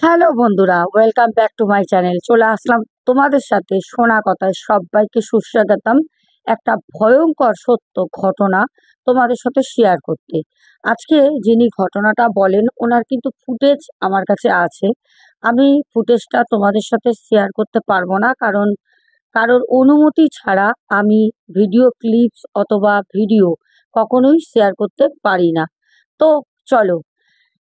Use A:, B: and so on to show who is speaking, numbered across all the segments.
A: Hello বন্ধুরা, welcome back to my channel. চলে আসলাম তোমাদের সাথে শোনা কথায় সবাইকে সুস্বাগতম। একটা ভয়ঙ্কর সত্য ঘটনা তোমাদের সাথে শেয়ার করতে। আজকে যিনি ঘটনাটা বলেন ওনার কিন্তু ফুটেজ আমার কাছে আছে। আমি ফুটেজটা তোমাদের সাথে শেয়ার করতে পারবো না, কারণ কারোর অনুমতি ছাড়া আমি ভিডিও ক্লিপস অথবা ভিডিও কখনোই শেয়ার করতে পারি না। তো চলো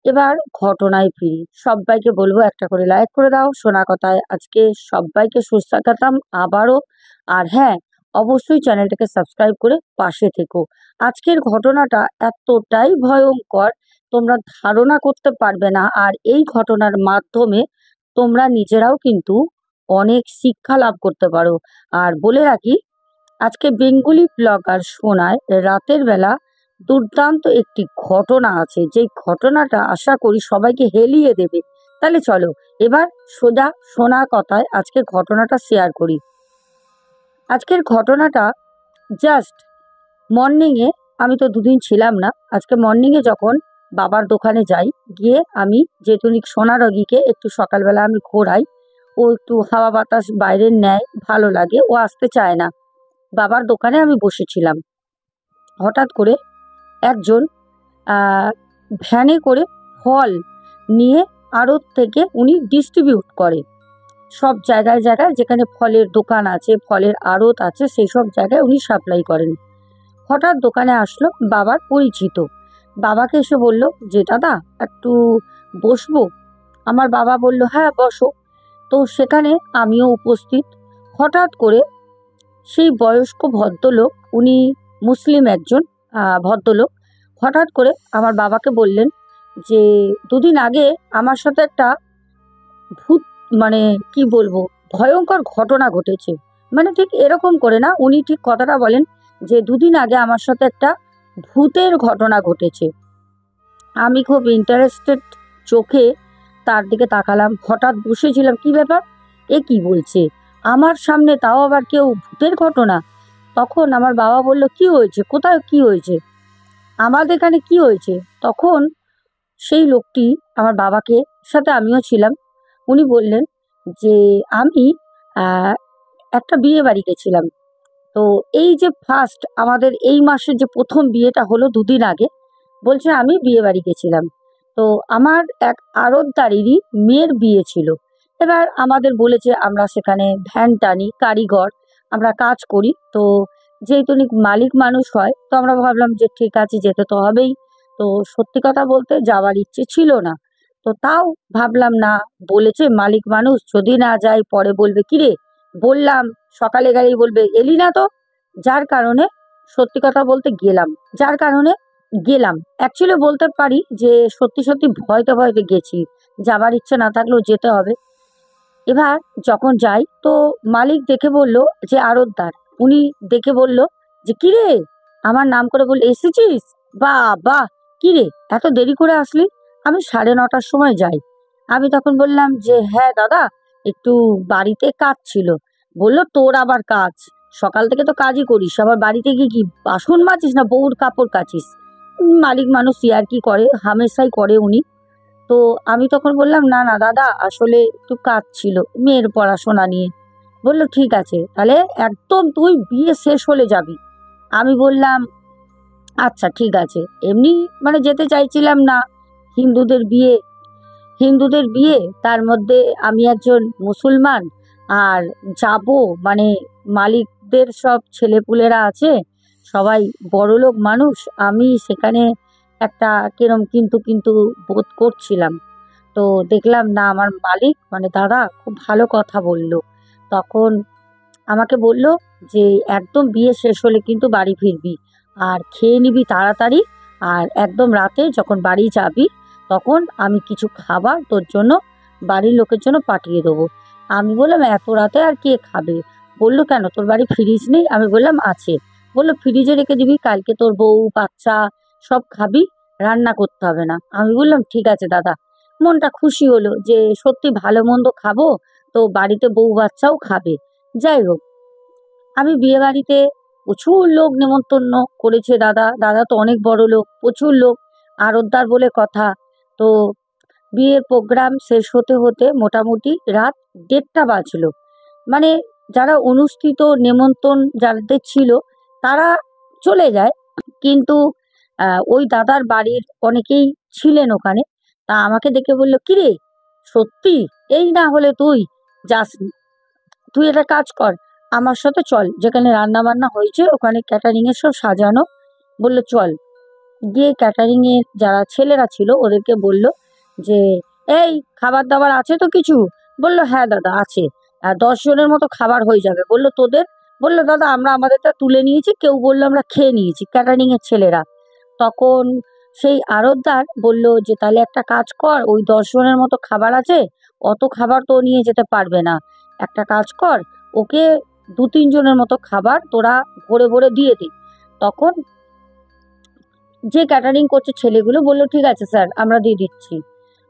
A: এবার ঘটনায় ফিরি। সবাইকে বলবো একটা করে লাইক করে দাও। শোনা কথায় আজকে সবাইকে সুস্বাগতম আবারও। আর হ্যাঁ, অবশ্যই চ্যানেলটাকে সাবস্ক্রাইব করে পাশে থেকো। আজকের ঘটনাটা এতটাই ভয়ঙ্কর, তোমরা ধারণা করতে পারবে না। আর এই ঘটনার মাধ্যমে তোমরা নিজেরাও কিন্তু অনেক শিক্ষা লাভ করতে পারো। আর বলে রাখি, আজকে বেঙ্গলি ব্লগার সোনায় রাতের বেলা দুর্দান্ত একটি ঘটনা আছে, যেই ঘটনাটা আশা করি সবাইকে হেলিয়ে দেবে। তাহলে চলো এবার সোজা শোনা কথায় আজকে ঘটনাটা শেয়ার করি। আজকের ঘটনাটা জাস্ট মর্নিংয়ে, আমি তো দুদিন ছিলাম না, আজকে মর্নিংয়ে যখন বাবার দোকানে যাই, গিয়ে আমি যেহেতুনিক সোনা রোগীকে একটু সকালবেলা আমি ঘোরাই, ও একটু হাওয়া বাতাস বাইরের নেয়, ভালো লাগে, ও আসতে চায় না। বাবার দোকানে আমি বসেছিলাম, হঠাৎ করে একজন ভ্যানে করে ফল নিয়ে আড়ত থেকে উনি ডিস্ট্রিবিউট করে সব জায়গায় জায়গায়, যেখানে ফলের দোকান আছে, ফলের আড়ত আছে, সেই সব জায়গায় উনি সাপ্লাই করেন। হঠাৎ দোকানে আসলো বাবার পরিচিত, বাবাকে এসে বলল যে দাদা একটু বসবো। আমার বাবা বলল হ্যাঁ বসো। তো সেখানে আমিও উপস্থিত। হঠাৎ করে সেই বয়স্ক ভদ্রলোক, উনি মুসলিম একজন ভদ্রলোক, হঠাৎ করে আমার বাবাকে বললেন যে দুদিন আগে আমার সাথে একটা ভূত, মানে কি বলবো, ভয়ঙ্কর ঘটনা ঘটেছে। মানে ঠিক এরকম করে না, উনি ঠিক কথাটা বলেন যে দুদিন আগে আমার সাথে একটা ভূতের ঘটনা ঘটেছে। আমি খুব ইন্টারেস্টেড চোখে তার দিকে তাকালাম, হঠাৎ বসেছিলাম, কি ব্যাপার, এ কি বলছে আমার সামনে, তাও আবার কেউ ভূতের ঘটনা। তখন আমার বাবা বলল কি হয়েছে, কোথায় কি হয়েছে, আমাদের এখানে কি হয়েছে। তখন সেই লোকটি, আমার বাবাকে, সাথে আমিও ছিলাম, উনি বললেন যে আমি আহ, একটা বিয়ে বাড়ি গেছিলাম। তো এই যে ফার্স্ট আমাদের এই মাসে যে প্রথম বিয়েটা হলো দুদিন আগে, বলছে আমি বিয়ে বাড়ি গেছিলাম। তো আমার এক আড়তদারেরই মেয়ের বিয়ে ছিল। এবার আমাদের বলেছে আমরা সেখানে ভ্যান টানি, কারিগর, আমরা কাজ করি। তো যেহেতু মালিক মানুষ হয়, তো আমরা ভাবলাম যে ঠিক আছে, যেতে তো হবেই। তো সত্যি কথা বলতে যাওয়ার ইচ্ছে ছিল না, তো তাও ভাবলাম না, বলেছে মালিক মানুষ, যদি না যাই পরে বলবে কিরে বললাম সকালে গেলেই বলবে এলি না। তো যার কারণে সত্যি কথা বলতে গেলাম, যার কারণে গেলাম। অ্যাকচুয়ালি বলতে পারি যে সত্যি সত্যি ভয়তে ভয়তে গেছি, যাবার ইচ্ছে না থাকলেও যেতে হবে। এবার যখন যাই, তো মালিক দেখে বলল, যে আড়তদার, উনি দেখে বলল যে কিরে, আমার নাম করে বলল এসেছিস, বাহ বাহ, কিরে এত দেরি করে আসলি। আমি 9:30টার সময় যাই। আমি তখন বললাম যে হ্যাঁ দাদা, একটু বাড়িতে কাজ ছিল। বলল তোর আবার কাজ, সকাল থেকে তো কাজই করিস, আবার বাড়িতে গিয়ে কি বাসন মাজিস না বউর কাপড় কাচিস। মালিক মানুষ আর কি করে, হামেশাই করে উনি। তো আমি তখন বললাম না না দাদা, আসলে একটু কাজ ছিল মেয়ের পড়াশোনা নিয়ে। বললো ঠিক আছে, তাহলে একদম তুই বিয়ে শেষ হলে যাবি। আমি বললাম আচ্ছা ঠিক আছে। এমনি মানে যেতে চাইছিলাম না, হিন্দুদের বিয়ে, হিন্দুদের বিয়ে, তার মধ্যে আমি একজন মুসলমান, আর যাব মানে মালিকদের সব ছেলেপুলেরা আছে, সবাই বড়লোক মানুষ, আমি সেখানে একটা কিরম কিন্তু কিন্তু বোধ করছিলাম। তো দেখলাম না, আমার মালিক মানে দাদা খুব ভালো কথা বলল। তখন আমাকে বলল যে একদম বিয়ে শেষ হলে কিন্তু বাড়ি ফিরবি, আর খেয়ে নিবি তাড়াতাড়ি, আর একদম রাতে যখন বাড়ি যাবি তখন আমি কিছু খাবার তোর জন্য বাড়ির লোকের জন্য পাঠিয়ে দেবো। আমি বললাম এত রাতে আর কে খাবে। বললো কেন তোর বাড়ি ফ্রিজ নেই, আমি বললাম আছে। বললো ফ্রিজে রেখে দিবি, কালকে তোর বউ বাচ্চা সব খাবি, রান্না করতে হবে না। আমি বললাম ঠিক আছে দাদা। মনটা খুশি হলো যে সত্যি ভালো মন্দ খাবো, তো বাড়িতে বউ বাচ্চাও খাবে। যাই হোক, আমি বিয়ে বাড়িতে প্রচুর লোক নেমন্তন্ন করেছে দাদা, দাদা তো অনেক বড় লোক, প্রচুর লোক, আরতদার বলে কথা। তো বিয়ের প্রোগ্রাম শেষ হতে হতে মোটামুটি রাত 1:30 বাজলো। মানে যারা অনুষ্ঠিত নেমন্তন্ন যাদের ছিল তারা চলে যায়, কিন্তু ওই দাদার বাড়ির অনেকেই ছিলেন ওখানে। তা আমাকে দেখে বলল, কিরে সত্যি এই না হলে তুই যাসনি, তুই একটা কাজ কর, আমার সাথে চল, যেখানে রান্না বান্না হয়েছে ওখানে ক্যাটারিং এর সব সাজানো। বললো চল। গিয়ে ক্যাটারিং এর যারা ছেলেরা ছিল ওদেরকে বলল যে এই খাবার দাবার আছে তো কিছু? বললো হ্যাঁ দাদা আছে, 10 জনের মতো খাবার হয়ে যাবে। বললো তোদের? বললো দাদা আমরা আমাদেরটা তুলে নিয়েছি, কেউ বললো আমরা খেয়ে নিয়েছি, ক্যাটারিং এর ছেলেরা। তখন সেই আড়তদার বলল যে তাহলে একটা কাজ কর, ওই 10 জনের মতো খাবার আছে, অত খাবার তো ও নিয়ে যেতে পারবে না, একটা কাজ কর, ওকে 2-3 জনের মতো খাবার তোরা ভরে ভরে দিয়ে দে। তখন যে ক্যাটারিং করছে ছেলেগুলো বলল ঠিক আছে স্যার আমরা দিয়ে দিচ্ছি।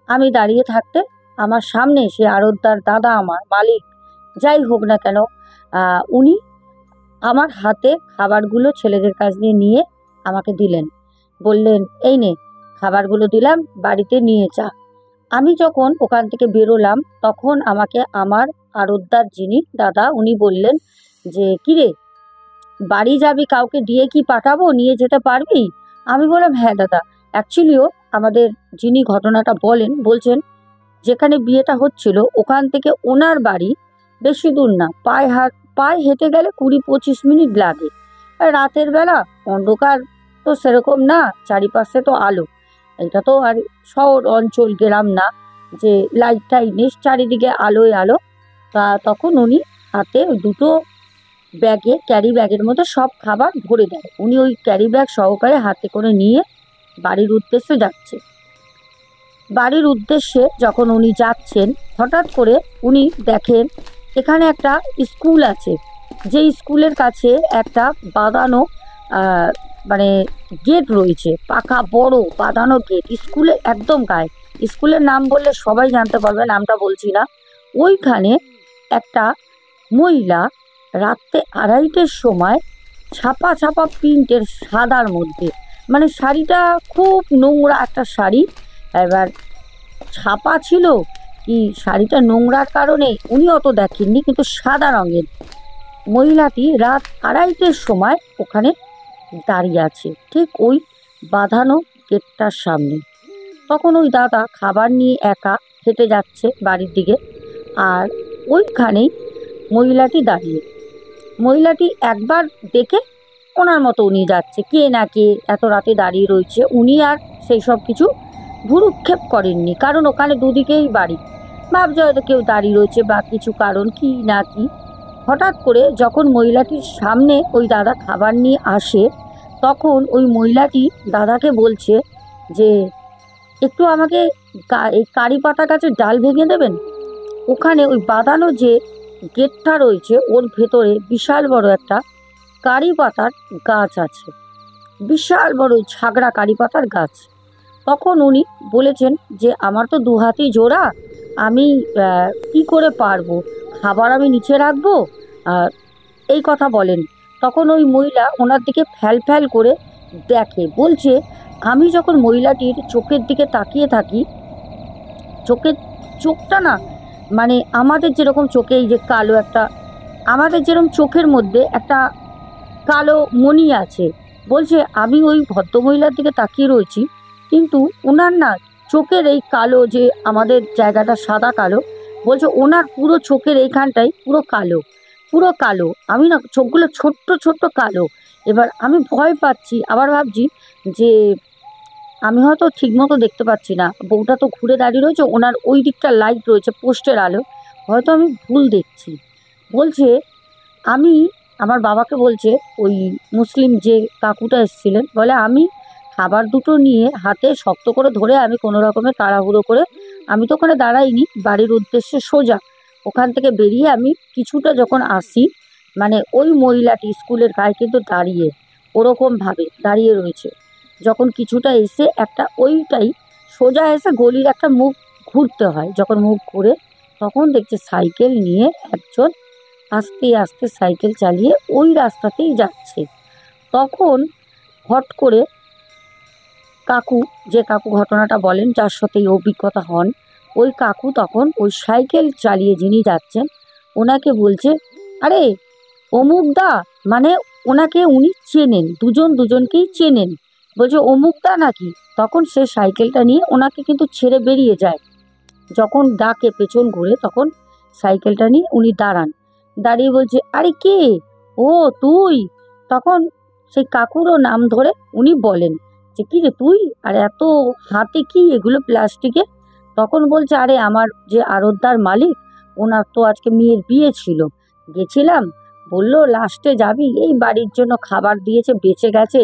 A: আমি দাঁড়িয়ে থাকতে আমার সামনে সে আড়তদার দাদা, আমার মালিক যাই হোক না কেন, উনি আমার হাতে খাবারগুলো ছেলেদের কাছ দিয়ে নিয়ে আমাকে দিলেন। বললেন এই নে খাবারগুলো দিলাম, বাড়িতে নিয়ে যা। আমি যখন ওখান থেকে বেরোলাম তখন আমাকে আমার আড়তদার যিনি দাদা উনি বললেন যে কিরে বাড়ি যাবি, কাউকে দিয়ে কি পাঠাবো, নিয়ে যেতে পারবি? আমি বললাম হ্যাঁ দাদা। অ্যাকচুয়ালিও আমাদের যিনি ঘটনাটা বলছেন যেখানে বিয়েটা হচ্ছিল ওখান থেকে ওনার বাড়ি বেশি দূর না, পায়ে হেঁটে গেলে 20-25 মিনিট লাগে। আর রাতের বেলা অন্ধকার তো সেরকম না, চারিপাশে তো আলো, এটা তো আর শহর অঞ্চল গ্রাম না যে লাইট টাইট নেই, চারিদিকে আলোয় আলো। তা তখন উনি হাতে ওই দুটো ব্যাগে, ক্যারি ব্যাগের মধ্যে সব খাবার ভরে দেয়। উনি ওই ক্যারি ব্যাগ সহকারে হাতে করে নিয়ে বাড়ির উদ্দেশ্যে যাচ্ছে। বাড়ির উদ্দেশ্যে যখন উনি যাচ্ছেন হঠাৎ করে উনি দেখেন এখানে একটা স্কুল আছে, যে স্কুলের কাছে একটা বাঁধানো মানে গেট রয়েছে, পাকা বড় বাঁধানো গেট, স্কুলের একদম গায়ে। স্কুলের নাম বললে সবাই জানতে পারবে, নামটা বলছি না। ওইখানে একটা মহিলা রাত্রে 2:30টার সময় ছাপা ছাপা প্রিন্টের সাদার মধ্যে, মানে শাড়িটা খুব নোংরা একটা শাড়ি, এবার ছাপা ছিল কি শাড়িটা নোংরার কারণে উনি অত দেখেননি, কিন্তু সাদা রঙের মহিলাটি রাত 2:30টার সময় ওখানে দাঁড়িয়ে আছে ঠিক ওই বাঁধানো গেটটার সামনে। তখন ওই দাদা খাবার নিয়ে একা হেঁটে যাচ্ছে বাড়ির দিকে, আর ওইখানেই মহিলাটি দাঁড়িয়ে। মহিলাটি একবার দেখে ওনার মতো উনি যাচ্ছে, কে না কে এত রাতে দাঁড়িয়ে রয়েছে, উনি আর সেই সব কিছু ভ্রুক্ষেপ করেননি, কারণ ওখানে দুদিকেই বাড়ি, ভাবছে হয়তো কেউ দাঁড়িয়ে রয়েছে বা কিছু কারণ কি না কি। হঠাৎ করে যখন মহিলাটির সামনে ওই দাদা খাবার নিয়ে আসে তখন ওই মহিলাটি দাদাকে বলছে যে একটু আমাকে এই কারি পাতা গাছের ডাল ভেঙে দেবেন। ওখানে ওই বাঁধানো যে গেটটা রয়েছে ওর ভেতরে বিশাল বড় একটা কারি পাতার গাছ আছে, বিশাল বড় ঝাগড়া কারি পাতার গাছ। তখন উনি বলেছেন যে আমার তো 2 হাতই জোড়া, আমি কি করে পারবো, খাবার আমি নিচে রাখবো, এই কথা বলেন। তখন ওই মহিলা ওনার দিকে ফ্যাল ফ্যাল করে দেখে, বলছে আমি যখন মহিলাটির চোখের দিকে তাকিয়ে থাকি, চোখটা না মানে আমাদের যেরকম চোখে এই যে কালো একটা, আমাদের যেরকম চোখের মধ্যে একটা কালো মণি আছে, বলছে আমি ওই ভদ্রমহিলার দিকে তাকিয়ে রয়েছি, কিন্তু ওনার না চোখের এই কালো যে আমাদের জায়গাটা সাদা কালো, বলছে ওনার পুরো চোখের এইখানটাই পুরো কালো, পুরো কালো, আমি না চোখগুলো ছোট্ট ছোট্ট কালো। এবার আমি ভয় পাচ্ছি, আবার ভাবছি যে আমি হয়তো ঠিকমতো দেখতে পাচ্ছি না, বউটা তো ঘুরে দাঁড়িয়ে রয়েছে, ওনার ওই দিকটা লাইট রয়েছে পোস্টের আলো, হয়তো আমি ভুল দেখছি। বলছে আমি আমার বাবাকে বলছে, ওই মুসলিম যে কাকুটা এসেছিলেন, বলে আমি খাবার দুটো নিয়ে হাতে শক্ত করে ধরে আমি কোনো রকমের তাড়াহুড়ো করে, আমি তো ওখানে দাঁড়াইনি, বাড়ির উদ্দেশ্যে সোজা ওখান থেকে বেরিয়ে আমি কিছুটা যখন আসি, মানে ওই মহিলাটি স্কুলের গায়ে কিন্তু দাঁড়িয়ে ওরকমভাবে দাঁড়িয়ে রয়েছে, যখন কিছুটা এসে একটা ওইটাই সোজা এসে গলির একটা মুখ ঘুরতে হয়, যখন মুখ ঘুরে তখন দেখছে সাইকেল নিয়ে একজন আস্তে আস্তে সাইকেল চালিয়ে ওই রাস্তাতেই যাচ্ছে। তখন হট করে কাকু, যে কাকু ঘটনাটা বলেন, যার সাথে এই অভিজ্ঞতা হন, ওই কাকু তখন ওই সাইকেল চালিয়ে যিনি যাচ্ছেন ওনাকে বলছে, আরে অমুক দা, মানে ওনাকে উনি চেনেন, দুজন দুজনকেই চেনেন। বলছে অমুক দা নাকি? তখন সে সাইকেলটা নিয়ে ওনাকে কিন্তু ছেড়ে বেরিয়ে যায়। যখন ডাকে পেছন ঘুরে তখন সাইকেলটা নিয়ে উনি দাঁড়ান, দাঁড়িয়ে বলছে, আরে কে? ও তুই? তখন সেই কাকুরও নাম ধরে উনি বলেন যে, কি রে তুই, আর এত হাতে কি এগুলো প্লাস্টিকে? তখন বলছে, আরে আমার যে আড়তদার মালিক, ওনার তো আজকে মেয়ের বিয়ে ছিল, গেছিলাম, বললো লাস্টে যাবি, এই বাড়ির জন্য খাবার দিয়েছে, বেঁচে গেছে।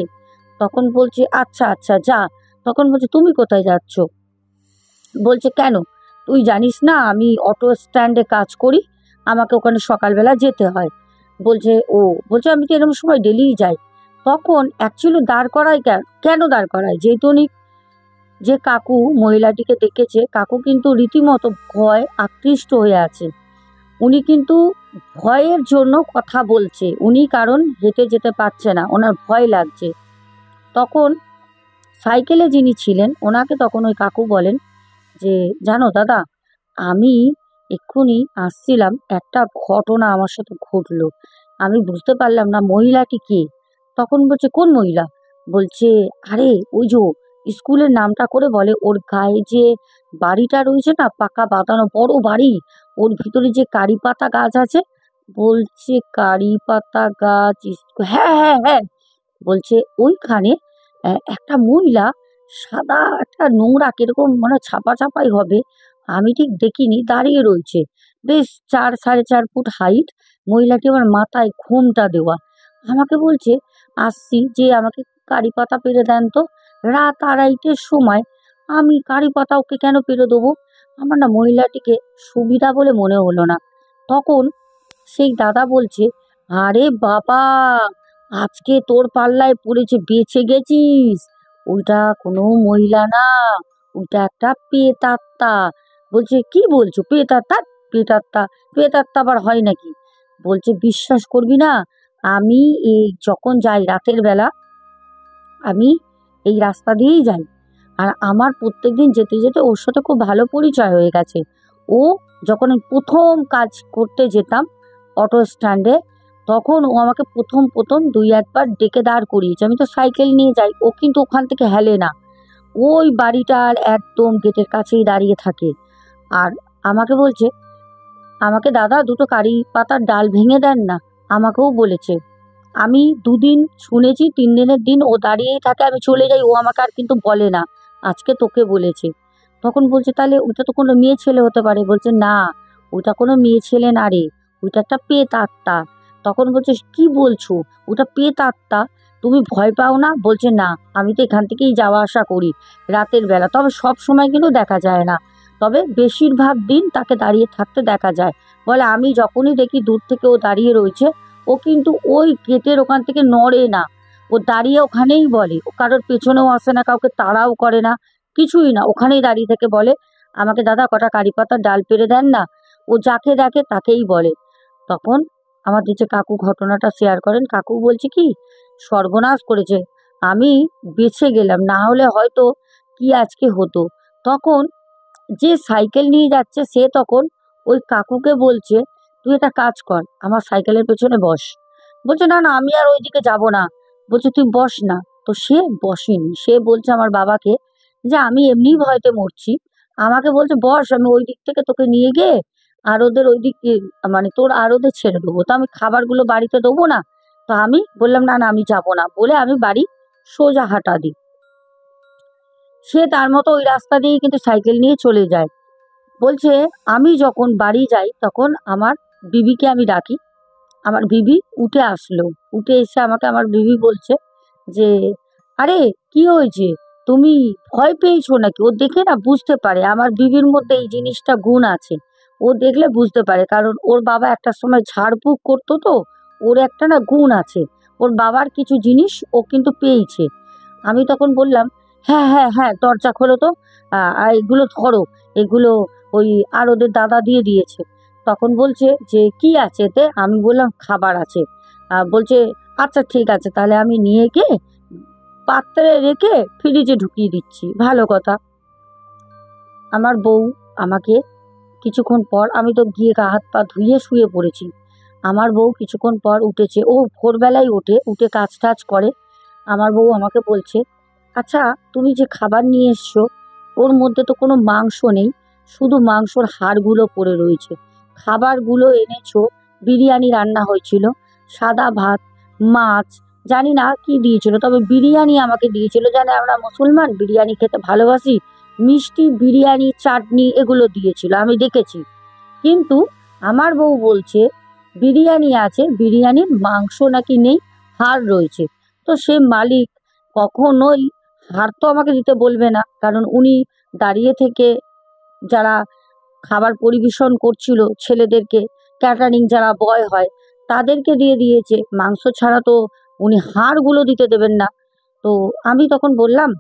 A: তখন বলছে, আচ্ছা আচ্ছা যা। তখন বলছে, তুমি কোথায় যাচ্ছ? বলছে, কেন তুই জানিস না আমি অটো স্ট্যান্ডে কাজ করি, আমাকে ওখানে সকালবেলা যেতে হয়। বলছে, ও, বলছে আমি তো এরকম সময় ডেলিই যাই। তখন অ্যাকচুয়ালি দাঁড় করায়, কেন দাঁড় করায়, যেহেতু উনি, যে কাকু মহিলাটিকে দেখেছে, কাকু কিন্তু রীতিমতো ভয় আকৃষ্ট হয়ে আছে। উনি কিন্তু ভয়ের জন্য কথা বলছে, উনি কারণ হেঁটে যেতে পারছে না, ওনার ভয় লাগছে। তখন সাইকেলে যিনি ছিলেন ওনাকে তখন ওই কাকু বলেন যে, জানো দাদা, আমি এক্ষুনি আসছিলাম, একটা ঘটনা আমার সাথে ঘটলো, আমি বুঝতে পারলাম না মহিলাটি কে। তখন বলছে, কোন মহিলা? বলছে, আরে ওই যে স্কুলের নামটা করে বলে, ওর গায়ে যে বাড়িটা রয়েছে না, পাকা বাঁধানো বড় বাড়ি, ওর ভিতরে যে কারি পাতা গাছ আছে। বলছে, কারি পাতা গাছ? হ্যাঁ হ্যাঁ হ্যাঁ। বলছে ওইখানে একটা মহিলা, সাদা একটা নোংরা কিরকম মানে ছাপা ছাপাই হবে, আমি ঠিক দেখিনি, দাঁড়িয়ে রয়েছে, বেশ 4-4.5 ফুট হাইট। মহিলাটি আমার মাথায় ঘোমটা দেওয়া। আমাকে বলছে, আসছি, যে আমাকে কারি পাতা পেরে দেন তো। রাত 2:30-এর সময় আমি কারি পাতা ওকে কেন পেরে দেবো? আমার না মহিলাটিকে সুবিধা বলে মনে হলো না। তখন সেই দাদা বলছে, আরে বাবা, আজকে তোর পাল্লায় পড়েছে, বেঁচে গেছিস। ওইটা কোনো মহিলা না, ওইটা একটা পেতাত্তা। বলছে, কি বলছো পেতাত্তা? পেতাত্তা? পেতাত্তা আবার হয় নাকি? বলছে, বিশ্বাস করবি না, আমি এই যখন যাই রাতের বেলা, আমি এই রাস্তা দিয়েই যাই, আর আমার প্রত্যেকদিন যেতে যেতে ওর সাথে খুব ভালো পরিচয় হয়ে গেছে। ও যখন আমি প্রথম কাজ করতে যেতাম অটো স্ট্যান্ডে, তখন ও আমাকে প্রথম প্রথম 2-1 বার ডেকে দাঁড় করিয়েছে। আমি তো সাইকেল নিয়ে যাই, ও কিন্তু ওখান থেকে হেলে না, ওই বাড়িটার একদম গেটের কাছেই দাঁড়িয়ে থাকে। আর আমাকে বলছে, আমাকে দাদা দুটো কারি পাতার ডাল ভেঙে দেন না। আমাকেও বলেছে, আমি 2 দিন শুনেছি, 3 দিনের দিন ও দাঁড়িয়েই থাকে, আমি চলে যাই, ও আমাকে আর কিন্তু বলে না, আজকে তোকে বলেছে। তখন বলছে, তাহলে ওটা তো কোনো মেয়ে ছেলে হতে পারে। বলছে, না, ওটা কোনো মেয়ে ছেলে না রে, ওইটা একটা পেতাত্তা। তখন বলছে, কি বলছো, ওটা পেতাত্তা? তুমি ভয় পাও না? বলছে, না, আমি তো এখান থেকেই যাওয়া আসা করি রাতের বেলা, তবে সব সময় কিন্তু দেখা যায় না, তবে বেশিরভাগ দিন তাকে দাঁড়িয়ে থাকতে দেখা যায়। বলে, আমি যখনই দেখি দূর থেকে ও দাঁড়িয়ে রয়েছে, ও কিন্তু ওই গেটের ওখান থেকে নড়ে না, ও দাঁড়িয়ে ওখানেই বলে, ও কারোর পেছনেও আসে না, কাউকে তাড়াও করে না, কিছুই না, ওখানেই দাঁড়িয়ে থেকে বলে, আমাকে দাদা কটা কারি পাতার ডাল পেরে দেন না। ও যাকে দেখে তাকেই বলে। তখন আমাদের যে কাকু ঘটনাটা শেয়ার করেন, কাকু বলছে, কি সর্বনাশ করেছে, আমি বেঁচে গেলাম, না হলে হয়তো কি আজকে হতো। তখন যে সাইকেল নিয়ে যাচ্ছে সে তখন ওই কাকুকে বলছে, তুই একটা কাজ কর, আমার সাইকেলের পেছনে বস। বলছে, না না, আমি আর ওইদিকে যাব না। বলছে, তুই বস না। তো সে বসেনি, সে বলছে আমার বাবাকে যে, আমি এমনিই ভয়তে মরছি, আমাকে বলছে বস, আমি ওই দিক থেকে তোকে নিয়ে গিয়ে আর ওদের ওই দিক মানে তোর আর ওদের ছেড়ে দেবো, তো আমি খাবারগুলো বাড়িতে দেবো না। তো আমি বললাম, না না, আমি যাব না, বলে আমি বাড়ি সোজা হাঁটা দিই। সে তার মতো ওই রাস্তা দিয়েই কিন্তু সাইকেল নিয়ে চলে যায়। বলছে, আমি যখন বাড়ি যাই তখন আমার বিবিকে আমি ডাকি, আমার বিবি উঠে আসলো। উঠে এসে আমাকে আমার বিবি বলছে যে, আরে কি হয়েছে, তুমি ভয় পেয়েছো নাকি? ও দেখে না বুঝতে পারে আমার বিবির মধ্যে এই জিনিসটা গুণ আছে, ও দেখলে বুঝতে পারে, কারণ ওর বাবা একটা সময় ঝাড়ফুঁক করতো, তো ওর একটা না গুণ আছে, ওর বাবার কিছু জিনিস ও কিন্তু পেয়েছে। আমি তখন বললাম, হ্যাঁ হ্যাঁ হ্যাঁ, দরজা খোলো তো, আর এগুলো ধরো, এগুলো ওই আর ওদের দাদা দিয়ে দিয়েছে। তখন বলছে যে, কি আছে এতে? আমি বললাম, খাবার আছে। বলছে, আচ্ছা ঠিক আছে, তাহলে আমি নিয়ে গিয়ে পাত্রে রেখে ফ্রিজে ঢুকিয়ে দিচ্ছি। ভালো কথা। আমার বউ আমাকে কিছুক্ষণ পর, আমি তো গিয়ে গা হাত পা ধুয়ে শুয়ে পড়েছি, আমার বউ কিছুক্ষণ পর উঠেছে। ও ভোরবেলায় ওঠে, উঠে কাজ টাজ করে। আমার বউ আমাকে বলছে, আচ্ছা তুমি যে খাবার নিয়ে এসছো ওর মধ্যে তো কোনো মাংস নেই, শুধু মাংসর হাড়গুলো পড়ে রয়েছে। খাবারগুলো এনেছো, বিরিয়ানি রান্না হয়েছিল, সাদা ভাত, মাছ, জানি না কি দিয়েছিল, তবে বিরিয়ানি আমাকে দিয়েছিল। জানে আমরা মুসলমান বিরিয়ানি খেতে ভালোবাসি, মিষ্টি বিরিয়ানি, চাটনি এগুলো দিয়েছিল, আমি দেখেছি। কিন্তু আমার বউ বলছে বিরিয়ানি আছে, বিরিয়ানির মাংস নাকি নেই, হাড় রয়েছে। তো সে মালিক কখনোই হাড় তো আমাকে দিতে বলবে না, কারণ উনি দাঁড়িয়ে থেকে যারা খাবার পরিবেশন করছিল ছেলেদেরকে, ক্যাটারিং যারা বয় হয় তাদেরকে দিয়ে দিয়েছে, মাংস ছাড়া তো উনি হাড়গুলো দিতে দেবেন না। তো আমি তখন বললাম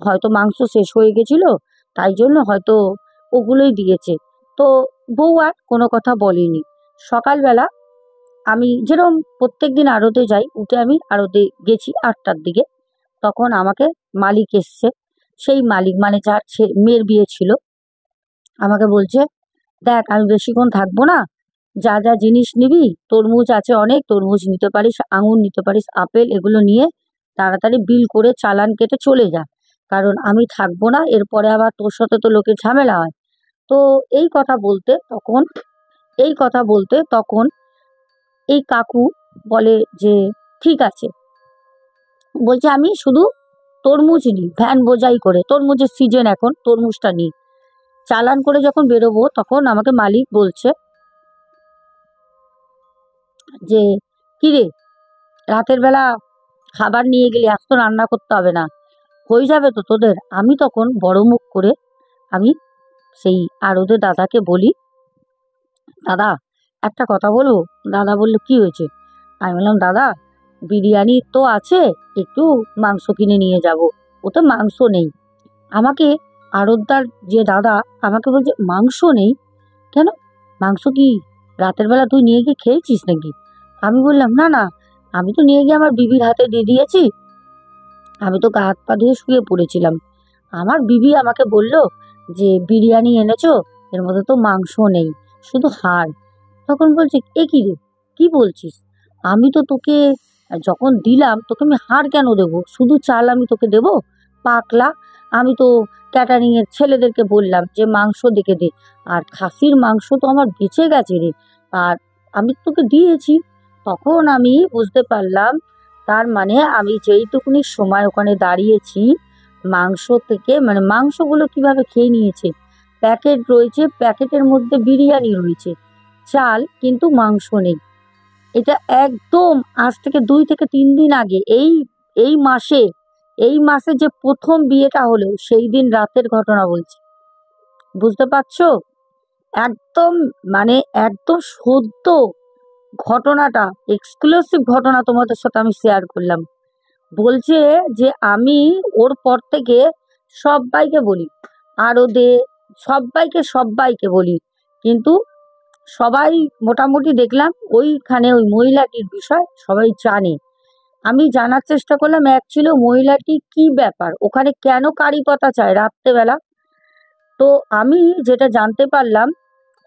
A: হয়তো মাংস শেষ হয়ে গেছিল, তাই জন্য হয়তো ওগুলোই দিয়েছে। তো বউ আর কোনো কথা বলেনি। সকালবেলা আমি যেরকম প্রত্যেকদিন আড়তে যাই, উঠে আমি আড়তে গেছি 8টার দিকে, তখন আমাকে মালিক এসছে। সেই মালিক মানে যার মেয়ের বিয়ে ছিল, আমাকে বলছে, দেখ আমি বেশিক্ষণ থাকবো না, যা যা জিনিস নিবি, তরমুজ আছে অনেক, তরমুজ নিতে পারিস, আঙুর নিতে পারিস, আপেল, এগুলো নিয়ে তাড়াতাড়ি বিল করে চালান কেটে চলে যা, কারণ আমি থাকবো না, এরপরে আবার তোর সাথে তো লোকের ঝামেলা হয়। তো এই কথা বলতে তখন এই কথা বলতে তখন এই কাকু বলে যে ঠিক আছে, বলছে আমি শুধু তরমুজ নিই, ভ্যান বোঝাই করে, তরমুজের সিজন এখন, তরমুজটা নিই। চালান করে যখন বেরোবো তখন আমাকে মালিক বলছে যে কিরে, রাতের বেলা খাবার নিয়ে গেলি, আজ তো রান্না করতে হবে না, হয়ে যাবে তো তোদের। আমি তখন বড় মুখ করে আমি সেই আড়তে দাদাকে বলি, দাদা একটা কথা বলবো। দাদা বললো কি হয়েছে? আমি বললাম দাদা বিরিয়ানি তো আছে, একটু মাংস কিনে নিয়ে যাব। ওতে মাংস নেই। আমাকে আড়তদার যে দাদা আমাকে বলছে মাংস নেই কেন? মাংস কি রাতের বেলা তুই নিয়ে গিয়ে খেয়েছিস নাকি? আমি বললাম না না, আমি তো নিয়ে গিয়ে আমার বিবির হাতে দিয়ে দিয়েছি, আমি তো গা হাত পা ধুয়ে শুয়ে পড়েছিলাম। আমার বিবি আমাকে বলল যে বিরিয়ানি এনেছো, এর মধ্যে তো মাংস নেই, শুধু হাড়। তখন বলছে এ কি রে, কি বলছিস? আমি তো তোকে যখন দিলাম তোকে আমি হাড় কেন দেবো, শুধু চাল আমি তোকে দেবো পাকলা? আমি তো ক্যাটারিং এর ছেলেদেরকে বললাম যে মাংস দেখে দে, আর খাসির মাংস তো আমার বেঁচে গেছে রে, আর আমি তোকে দিয়েছি। তখন আমি বুঝতে পারলাম, তার মানে আমি যেইটুকুনি সময় ওখানে দাঁড়িয়েছি, মাংস থেকে মানে মাংসগুলো কিভাবে খেয়ে নিয়েছে। প্যাকেট রয়েছে, প্যাকেটের মধ্যে বিরিয়ানি রয়েছে, চাল কিন্তু মাংস নেই। এটা একদম আজ থেকে 2 থেকে 3 দিন আগে, এই মাসে যে প্রথম বিয়েটা হলো সেই দিন রাতের ঘটনা বলছি। বুঝতে পারছো? একদম মানে একদম সদ্য ঘটনাটা, এক্সক্লুসিভ ঘটনা তোমাদের সাথে আমি শেয়ার করলাম। বলছে যে আমি ওর পর থেকে সবাইকে বলি, আরও দে, সবাইকে বলি, কিন্তু সবাই মোটামুটি দেখলাম ওইখানে ওই মহিলাটির বিষয় সবাই জানে। আমি জানার চেষ্টা করলাম, এক ছিল মহিলাটি কি ব্যাপার, ওখানে কেন কারি পাতা চায় রাত্রেবেলা। তো আমি যেটা জানতে পারলাম,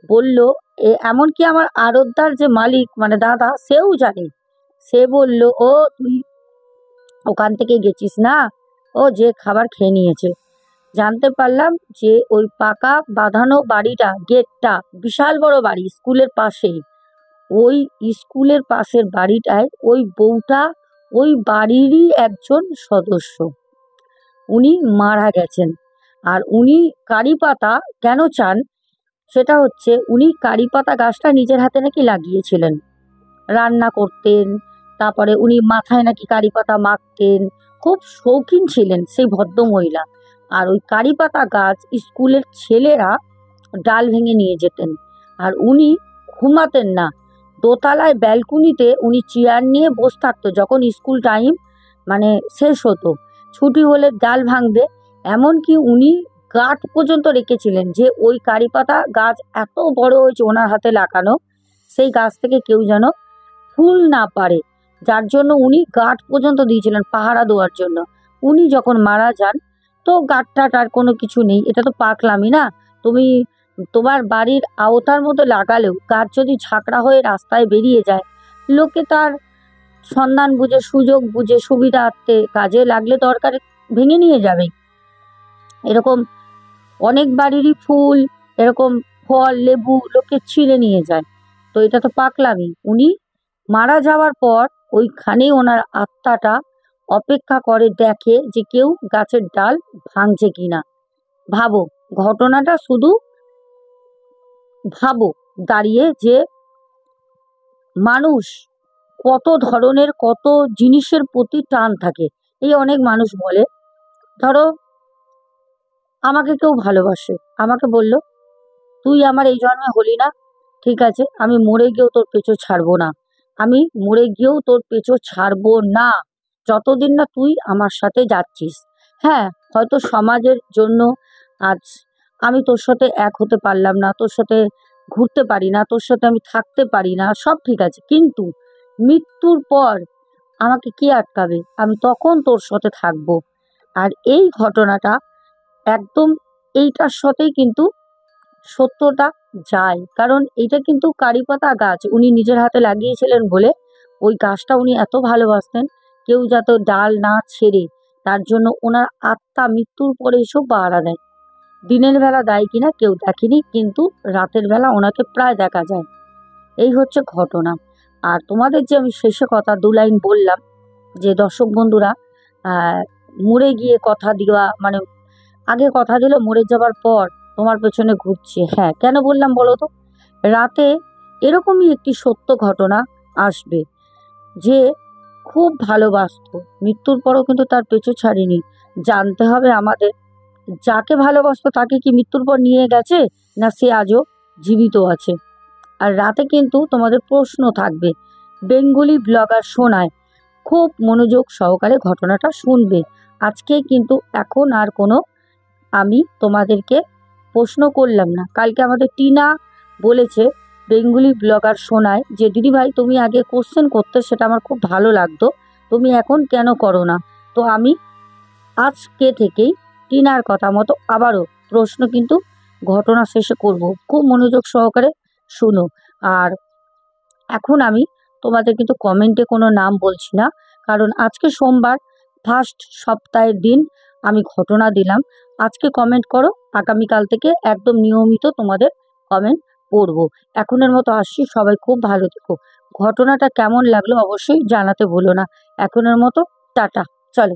A: বলল এমনকি আমার আড়তদার যে মালিক মানে দাদা, সেও জানে। সে বলল ও তুই ওখান থেকে গেছিস না, ও যে খাবার খেয়ে নিয়েছে। জানতে পারলাম যে ওই পাকা বাঁধানো বাড়িটা, গেটটা, বিশাল বড় বাড়ি, স্কুলের পাশেই, ওই স্কুলের পাশের বাড়িটায় ওই বউটা ওই বাড়িরই একজন সদস্য, উনি মারা গেছেন। আর উনি কারি পাতা কেন চান, সেটা হচ্ছে উনি কারি পাতা গাছটা নিজের হাতে নাকি লাগিয়েছিলেন, রান্না করতেন, তারপরে উনি মাথায় নাকি কারি পাতা মাখতেন, খুব শৌখিন ছিলেন সেই ভদ্র মহিলা। আর ওই কারি পাতা গাছ স্কুলের ছেলেরা ডাল ভেঙে নিয়ে যেতেন, আর উনি ঘুমাতেন না, দোতলায় ব্যালকনিতে উনি চেয়ার নিয়ে বসে থাকতো যখন স্কুল টাইম মানে শেষ হতো, ছুটি হলে ডাল ভাঙবে। এমনকি উনি গাছ পর্যন্ত রেখেছিলেন, যে ওই কারি পাতা গাছ এত বড় হয়েছে ওনার হাতে লাগানো, সেই গাছ থেকে কেউ যেন ফুল না পারে, যার জন্য উনি গাঠ পর্যন্ত দিয়েছিলেন পাহারা দেওয়ার জন্য। উনি যখন মারা যান তো গাঁটটাট আর কোনো কিছু নেই, এটা তো পাকলামই না। তুমি তোমার বাড়ির আওতার মধ্যে লাগালেও গাছ যদি ঝাঁকড়া হয়ে রাস্তায় বেরিয়ে যায়, লোকে তার সন্ধান বুঝে, সুযোগ বুঝে, সুবিধার্থে কাজে লাগলে দরকারে ভেঙে নিয়ে যাবে। এরকম অনেক বাড়িরই ফুল, এরকম ফল, লেবু লোকে ছিঁড়ে নিয়ে যায়। তো এটা তো পাগলামি। উনি মারা যাওয়ার পর ওইখানেই ওনার আত্মাটা অপেক্ষা করে, দেখে যে কেউ গাছের ডাল ভাঙছে কিনা। ভাবো ঘটনাটা, শুধু ভাবো দাঁড়িয়ে যে মানুষ কত ধরনের, কত জিনিসের প্রতি টান থাকে। এই অনেক মানুষ বলে, ধরো আমাকে কেউ ভালোবাসে, আমাকে বলল তুই আমার এই জন্মে হলি না, ঠিক আছে আমি মরে গিয়েও তোর পেছু ছাড়বো না, আমি মরে গিয়েও তোর পেছু ছাড়বো না যতদিন না তুই আমার সাথে যাচ্ছিস। হ্যাঁ, হয়তো সমাজের জন্য আজ আমি তোর সাথে এক হতে পারলাম না, তোর সাথে ঘুরতে পারি না, তোর সাথে আমি থাকতে পারি না, সব ঠিক আছে, কিন্তু মৃত্যুর পর আমাকে কে আটকাবে, আমি তখন তোর সাথে থাকবো। আর এই ঘটনাটা একদম এইটার সাথেই কিন্তু সত্যটা যায়, কারণ এটা কিন্তু কারিপাতা গাছ উনি নিজের হাতে লাগিয়েছিলেন বলে ওই গাছটা উনি এত ভালোবাসতেন, কেউ যাতে ডাল না ছেড়ে, তার জন্য ওনার আত্মা মৃত্যুর পরে এসব পাহারা দেয়। দিনের বেলা দেয় কিনা কেউ দেখেনি, কিন্তু রাতের বেলা ওনাকে প্রায় দেখা যায়। এই হচ্ছে ঘটনা। আর তোমাদের যে আমি শেষে কথা 2 লাইন বললাম, যে দর্শক বন্ধুরা মরে গিয়ে কথা দেওয়া, মানে আগে কথা দিল মরে যাবার পর তোমার পেছনে ঘুরছে। হ্যাঁ, কেন বললাম বলো তো? রাতে এরকমই একটি সত্য ঘটনা আসবে, যে খুব ভালোবাসতো, মৃত্যুর পরও কিন্তু তার পেছু ছাড়েনি। জানতে হবে আমাদের, যাকে ভালোবাসতো তাকে কি মৃত্যুর পর নিয়ে গেছে, না সে আজও জীবিত আছে? আর রাতে কিন্তু তোমাদের প্রশ্ন থাকবে, বেঙ্গলি ব্লগার শোনায়, খুব মনোযোগ সহকারে ঘটনাটা শুনবে। আজকে কিন্তু এখন আর কোনো আমি তোমাদেরকে প্রশ্ন করলাম না। কালকে আমাদের টিনা বলেছে বেঙ্গলি ব্লগার শোনায় যে দিদিভাই তুমি আগে কোশ্চেন করতে, সেটা আমার খুব ভালো লাগতো, তুমি এখন কেন করো না? তো আমি আজকে থেকেই টিনার কথা মতো আবারও প্রশ্ন কিন্তু ঘটনা শেষে করব, খুব মনোযোগ সহকারে শুনো। আর এখন আমি তোমাদের কিন্তু কমেন্টে কোনো নাম বলছি না, কারণ আজকে সোমবার, ফার্স্ট সপ্তাহের দিন আমি ঘটনা দিলাম। আজকে কমেন্ট করো, আগামীকাল থেকে একদম নিয়মিত তোমাদের কমেন্ট পড়বো। এখনের মতো আসছি, সবাই খুব ভালো থেকো। ঘটনাটা কেমন লাগলো অবশ্যই জানাতে ভুলো না। এখনের মতো টাটা, চলো।